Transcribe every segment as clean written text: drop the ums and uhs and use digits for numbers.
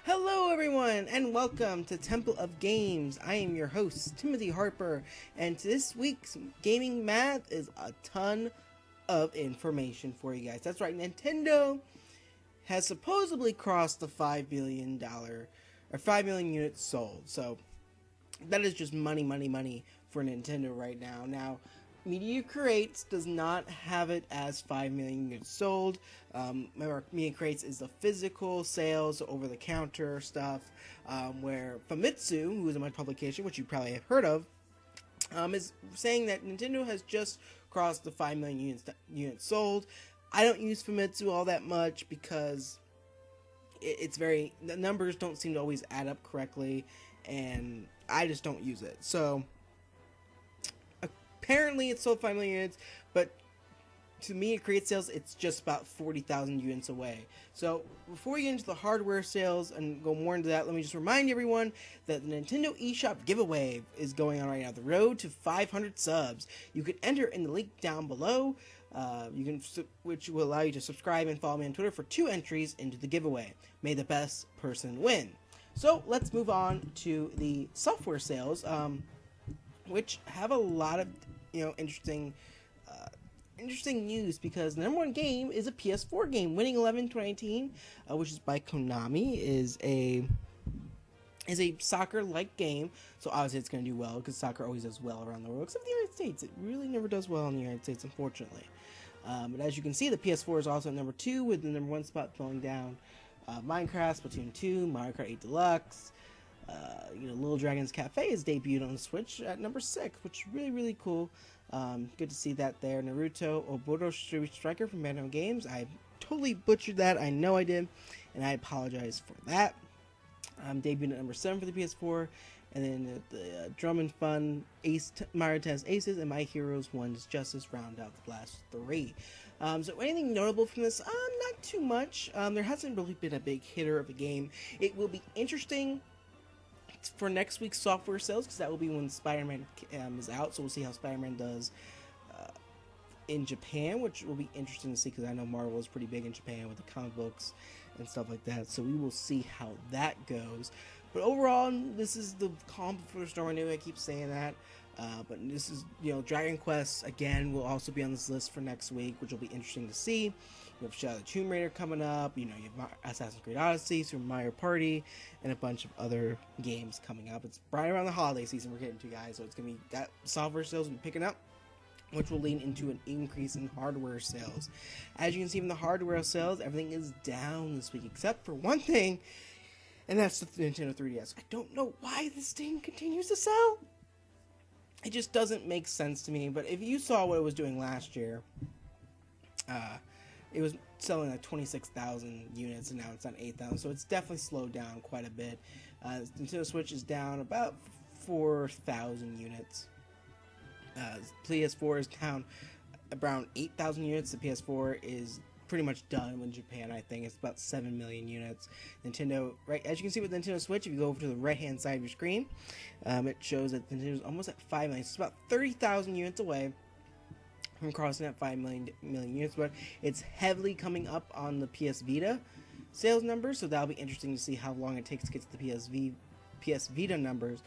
Hello, everyone, and welcome to Temple of Games. I am your host, Timothy Harper, and this week's gaming math is a ton of information for you guys. That's right, Nintendo has supposedly crossed the $5 billion or 5 million units sold. So that is just money, money, money for Nintendo right now. Now, Media Creates does not have it as 5 million units sold. Remember, Media Creates is the physical sales, over the counter stuff, where Famitsu, who is in my publication, which you probably have heard of, is saying that Nintendo has just crossed the 5 million units sold. I don't use Famitsu all that much because the numbers don't seem to always add up correctly, and I just don't use it. So apparently it's sold 5 million units, but to me it creates sales, it's just about 40,000 units away. So before we get into the hardware sales and go more into that, let me just remind everyone that the Nintendo eShop giveaway is going on right now. The road to 500 subs. You can enter in the link down below, which will allow you to subscribe and follow me on Twitter for 2 entries into the giveaway. May the best person win. So let's move on to the software sales, which have a lot of interesting news, because the number one game is a PS4 game. Winning 11 2019, which is by Konami, is a soccer-like game. So obviously it's going to do well, because soccer always does well around the world, except the United States. It really never does well in the United States, unfortunately. But as you can see, the PS4 is also at number 2, with the number 1 spot falling down Minecraft, Splatoon 2, Mario Kart 8 Deluxe. Little Dragon's Cafe is debuted on the Switch at number 6, which is really, really cool. Good to see that there. Naruto Oboro Street Striker from Bandai Games. I totally butchered that. I know I did, and I apologize for that. Debuted at number 7 for the PS4. And then the Drum and Fun Mario Tennis Aces and My Heroes 1's Justice round out the last 3. So anything notable from this? Not too much. There hasn't really been a big hitter of a game. It will be interesting for next week's software sales, because that will be when Spider-Man is out. So we'll see how Spider-Man does in Japan, which will be interesting to see, because I know Marvel is pretty big in Japan with the comic books and stuff like that. So we will see how that goes. But overall, this is the calm before the storm. I know I keep saying that. But this is, Dragon Quest, again, will also be on this list for next week, which will be interesting to see. You have Shadow of the Tomb Raider coming up, you have Assassin's Creed Odyssey, Super Mario Party, and a bunch of other games coming up. It's right around the holiday season we're getting to, guys, so it's going to be, that software sales will be picking up, which will lead into an increase in hardware sales. As you can see from the hardware sales, everything is down this week, except for one thing, and that's the Nintendo 3DS. I don't know why this thing continues to sell. It just doesn't make sense to me. But if you saw what it was doing last year, it was selling like 26,000 units, and now it's on 8,000. So it's definitely slowed down quite a bit. Nintendo Switch is down about 4,000 units. PS4 is down around 8,000 units. The PS4 is pretty much done in Japan. I think it's about 7 million units. Nintendo, right, as you can see with Nintendo Switch, if you go over to the right hand side of your screen, it shows that Nintendo's almost at 5 million. So it's about 30,000 units away from crossing that 5 million units, but it's heavily coming up on the PS Vita sales numbers, so that'll be interesting to see how long it takes to get to the PS Vita numbers,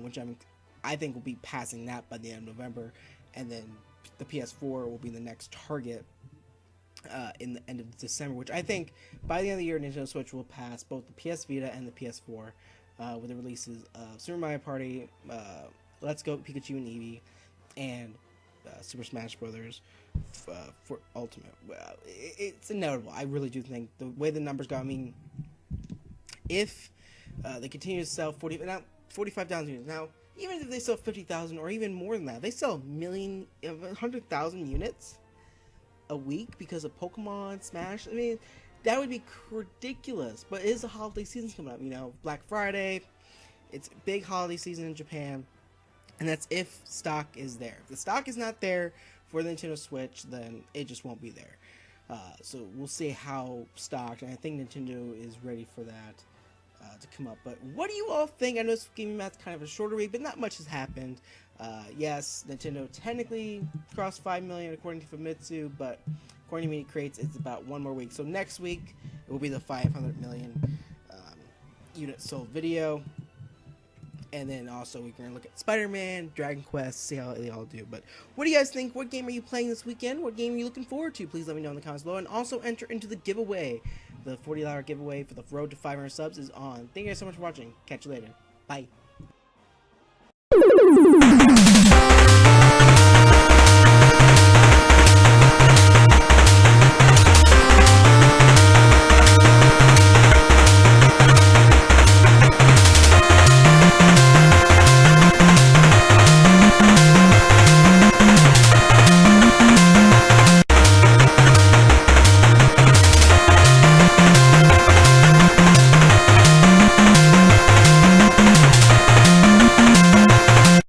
which I think will be passing that by the end of November, and then the PS4 will be the next target in the end of December, which I think by the end of the year, Nintendo Switch will pass both the PS Vita and the PS4 with the releases of Super Mario Party, Let's Go Pikachu and Eevee, and Super Smash Brothers for Ultimate. It's inevitable. I really do think the way the numbers go. I mean, if they continue to sell 45,000 units now, even if they sell 50,000 or even more than that, they sell 100,000 units a week because of Pokemon, Smash. I mean, that would be ridiculous. But it is the holiday season's coming up. Black Friday. It's a big holiday season in Japan, and that's if stock is there. If the stock is not there for the Nintendo Switch, then it just won't be there. So we'll see how stocked, and I think Nintendo is ready for that to come up. But what do you all think? I know this Gaming Math kind of a shorter week, but not much has happened. Yes, Nintendo technically crossed 5 million according to Famitsu, but according to Media Creates, it's about one more week. So next week, it will be the 500 million unit sold video. And then also we're going to look at Spider-Man, Dragon Quest, see how they all do. But what do you guys think? What game are you playing this weekend? What game are you looking forward to? Please let me know in the comments below. And also enter into the giveaway. The $40 giveaway for the road to 500 subs is on. Thank you guys so much for watching. Catch you later. Bye.